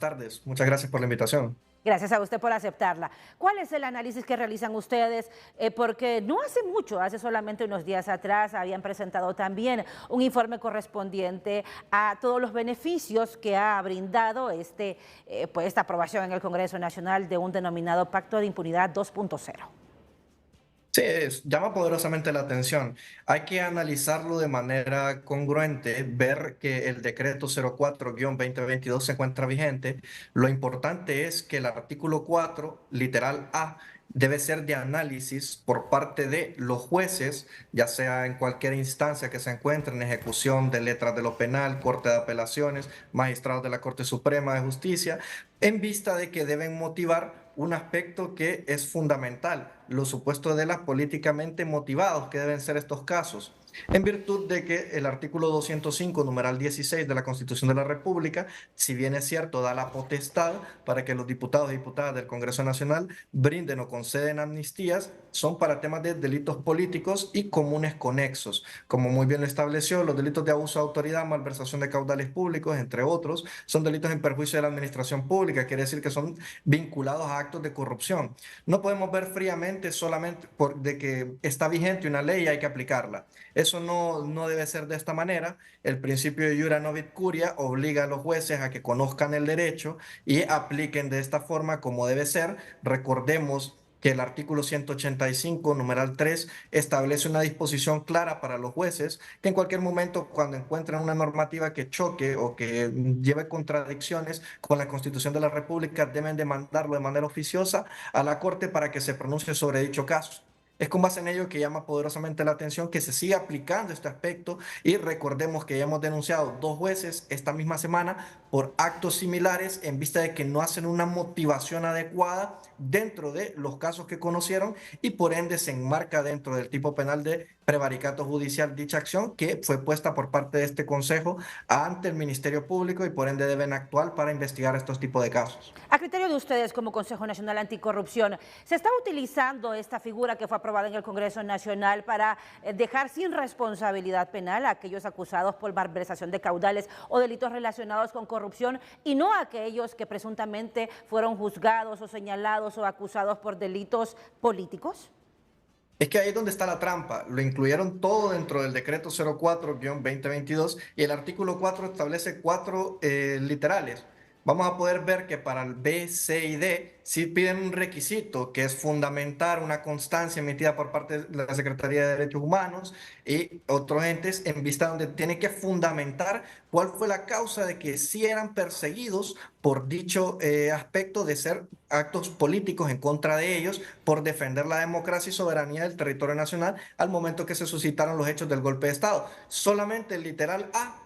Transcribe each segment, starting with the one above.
Tardes. Muchas gracias por la invitación. Gracias a usted por aceptarla. ¿Cuál es el análisis que realizan ustedes? Porque no hace mucho, hace solamente unos días atrás, habían presentado también un informe correspondiente a todos los beneficios que ha brindado esta aprobación en el Congreso Nacional de un denominado Pacto de Impunidad 2.0. Sí, llama poderosamente la atención. Hay que analizarlo de manera congruente, ver que el decreto 04-2022 se encuentra vigente. Lo importante es que el artículo 4, literal A, debe ser de análisis por parte de los jueces, ya sea en cualquier instancia que se encuentre en ejecución de letras de lo penal, Corte de Apelaciones, magistrados de la Corte Suprema de Justicia, en vista de que deben motivar un aspecto que es fundamental, los supuestos de las políticamente motivados que deben ser estos casos, en virtud de que el artículo 205, numeral 16 de la Constitución de la República, si bien es cierto, da la potestad para que los diputados y diputadas del Congreso Nacional brinden o conceden amnistías, son para temas de delitos políticos y comunes conexos. Como muy bien lo estableció, los delitos de abuso de autoridad, malversación de caudales públicos, entre otros, son delitos en perjuicio de la administración pública, quiere decir que son vinculados a actos de corrupción. No podemos ver fríamente solamente de que está vigente una ley y hay que aplicarla. Eso no debe ser de esta manera. El principio de iura novit curia obliga a los jueces a que conozcan el derecho y apliquen de esta forma como debe ser. Recordemos que el artículo 185, numeral 3, establece una disposición clara para los jueces que en cualquier momento, cuando encuentren una normativa que choque o que lleve contradicciones con la Constitución de la República, deben demandarlo de manera oficiosa a la Corte para que se pronuncie sobre dicho caso. Es con base en ello que llama poderosamente la atención que se siga aplicando este aspecto y recordemos que ya hemos denunciado dos jueces esta misma semana por actos similares en vista de que no hacen una motivación adecuada dentro de los casos que conocieron y por ende se enmarca dentro del tipo penal de prevaricato judicial dicha acción que fue puesta por parte de este Consejo ante el Ministerio Público y por ende deben actuar para investigar estos tipos de casos. A criterio de ustedes como Consejo Nacional Anticorrupción, ¿se está utilizando esta figura que fue aprobada en el Congreso Nacional para dejar sin responsabilidad penal a aquellos acusados por malversación de caudales o delitos relacionados con corrupción y no a aquellos que presuntamente fueron juzgados o señalados o acusados por delitos políticos? Es que ahí es donde está la trampa. Lo incluyeron todo dentro del decreto 04-2022 y el artículo 4 establece cuatro literales. Vamos a poder ver que para el B, C y D sí piden un requisito que es fundamentar una constancia emitida por parte de la Secretaría de Derechos Humanos y otros entes en vista donde tiene que fundamentar cuál fue la causa de que sí eran perseguidos por dicho aspecto de ser actos políticos en contra de ellos por defender la democracia y soberanía del territorio nacional al momento que se suscitaron los hechos del golpe de Estado. Solamente el literal A,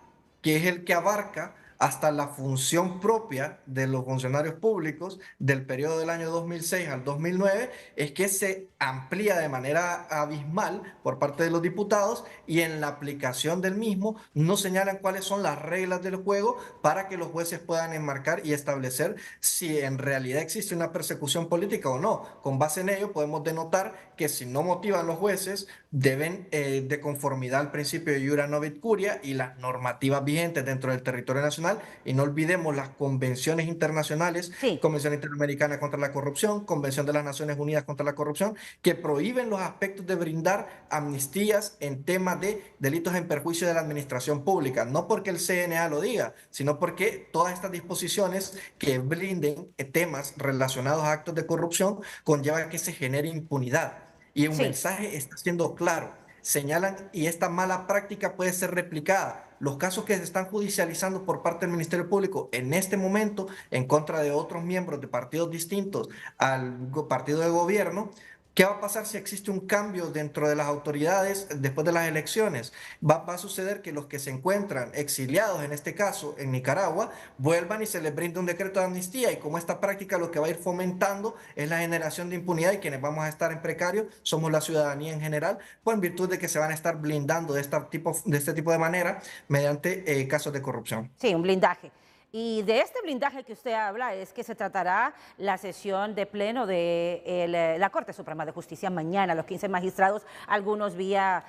que es el que abarca hasta la función propia de los funcionarios públicos del periodo del año 2006 al 2009, es que se amplía de manera abismal por parte de los diputados y en la aplicación del mismo no señalan cuáles son las reglas del juego para que los jueces puedan enmarcar y establecer si en realidad existe una persecución política o no. Con base en ello podemos denotar que si no motivan los jueces deben, de conformidad al principio de iura novit curia y las normativas vigentes dentro del territorio nacional, y no olvidemos las convenciones internacionales, Sí. Convención Interamericana contra la Corrupción, Convención de las Naciones Unidas contra la Corrupción, que prohíben los aspectos de brindar amnistías en temas de delitos en perjuicio de la administración pública, no porque el CNA lo diga, sino porque todas estas disposiciones que blinden temas relacionados a actos de corrupción conllevan que se genere impunidad. Y un Sí. mensaje está siendo claro. Señalan, y esta mala práctica puede ser replicada. Los casos que se están judicializando por parte del Ministerio Público en este momento en contra de otros miembros de partidos distintos al partido de gobierno, ¿qué va a pasar si existe un cambio dentro de las autoridades después de las elecciones? Va a suceder que los que se encuentran exiliados, en este caso en Nicaragua, vuelvan y se les brinde un decreto de amnistía y como esta práctica lo que va a ir fomentando es la generación de impunidad y quienes vamos a estar en precario somos la ciudadanía en general, pues en virtud de que se van a estar blindando de este tipo de manera mediante casos de corrupción. Sí, un blindaje. Y de este blindaje que usted habla es que se tratará la sesión de pleno de la Corte Suprema de Justicia mañana, los 15 magistrados, algunos vía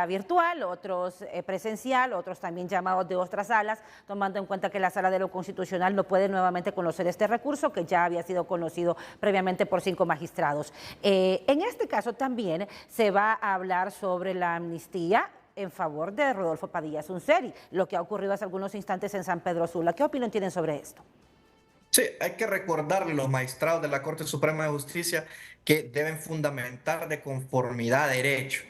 virtual, otros presencial, otros también llamados de otras salas, tomando en cuenta que la Sala de lo Constitucional no puede nuevamente conocer este recurso que ya había sido conocido previamente por 5 magistrados. En este caso también se va a hablar sobre la amnistía en favor de Rodolfo Padilla Sunseri, lo que ha ocurrido hace algunos instantes en San Pedro Sula. ¿Qué opinión tienen sobre esto? Sí, hay que recordarle a los magistrados de la Corte Suprema de Justicia que deben fundamentar de conformidad a derecho.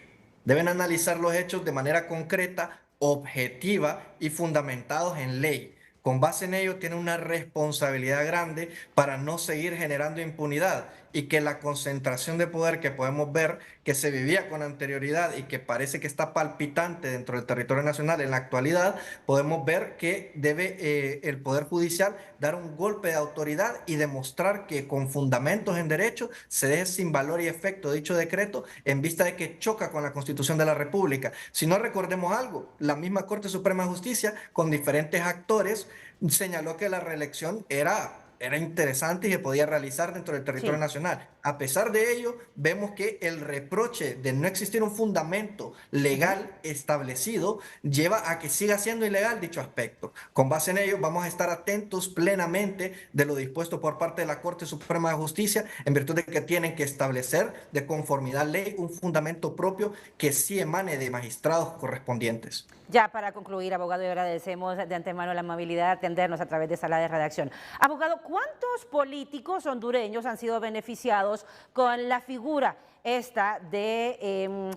Deben analizar los hechos de manera concreta, objetiva y fundamentados en ley. Con base en ello, tiene una responsabilidad grande para no seguir generando impunidad y que la concentración de poder que podemos ver que se vivía con anterioridad y que parece que está palpitante dentro del territorio nacional en la actualidad, podemos ver que debe el Poder Judicial dar un golpe de autoridad y demostrar que con fundamentos en derecho se deje sin valor y efecto dicho decreto en vista de que choca con la Constitución de la República. Si no, recordemos algo, la misma Corte Suprema de Justicia con diferentes actores señaló que la reelección era interesante y se podía realizar dentro del territorio Sí. nacional. A pesar de ello, vemos que el reproche de no existir un fundamento legal establecido lleva a que siga siendo ilegal dicho aspecto. Con base en ello, vamos a estar atentos plenamente de lo dispuesto por parte de la Corte Suprema de Justicia, en virtud de que tienen que establecer de conformidad a ley un fundamento propio que sí emane de magistrados correspondientes. Ya para concluir, abogado, y agradecemos de antemano la amabilidad de atendernos a través de sala de redacción. Abogado, ¿cuántos políticos hondureños han sido beneficiados con la figura esta de,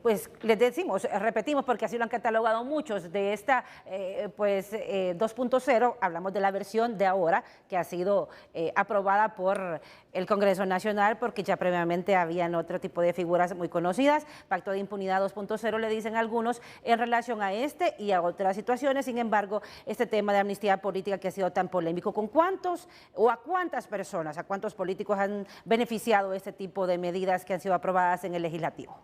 pues les decimos, repetimos porque así lo han catalogado muchos, de esta 2.0, hablamos de la versión de ahora que ha sido aprobada por el Congreso Nacional porque ya previamente habían otro tipo de figuras muy conocidas, Pacto de Impunidad 2.0 le dicen algunos en relación a este y a otras situaciones. Sin embargo, este tema de amnistía política que ha sido tan polémico, ¿con cuántos o a cuántas personas, a cuántos políticos han beneficiado este tipo de medidas que han sido aprobadas en el legislativo?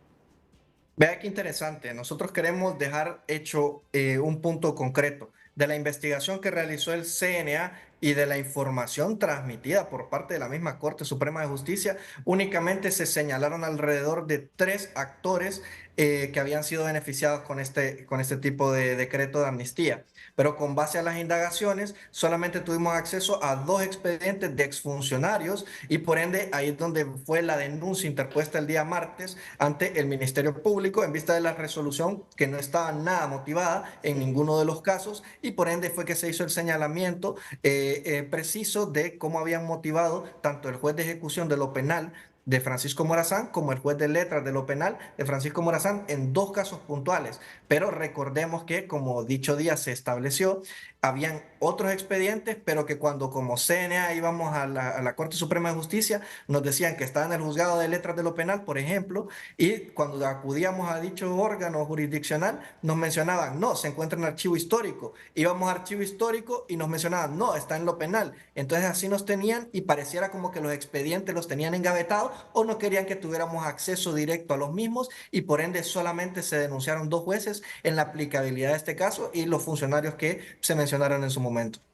Vea qué interesante. Nosotros queremos dejar hecho un punto concreto de la investigación que realizó el CNA y de la información transmitida por parte de la misma Corte Suprema de Justicia. Únicamente se señalaron alrededor de 3 actores que habían sido beneficiados con este tipo de decreto de amnistía. Pero con base a las indagaciones, solamente tuvimos acceso a 2 expedientes de exfuncionarios y por ende ahí es donde fue la denuncia interpuesta el día martes ante el Ministerio Público en vista de la resolución que no estaba nada motivada en Sí. ninguno de los casos y por ende fue que se hizo el señalamiento preciso de cómo habían motivado tanto el juez de ejecución de lo penal de Francisco Morazán como el juez de letras de lo penal de Francisco Morazán en 2 casos puntuales. Pero recordemos que, como dicho día se estableció, habían otros expedientes, pero que cuando como CNA íbamos a la Corte Suprema de Justicia, nos decían que estaba en el juzgado de letras de lo penal, por ejemplo, y cuando acudíamos a dicho órgano jurisdiccional, nos mencionaban, no, se encuentra en archivo histórico. Íbamos a archivo histórico y nos mencionaban, no, está en lo penal. Entonces así nos tenían y pareciera como que los expedientes los tenían engavetados o no querían que tuviéramos acceso directo a los mismos y por ende solamente se denunciaron 2 jueces en la aplicabilidad de este caso y los funcionarios que se mencionaron en su momento.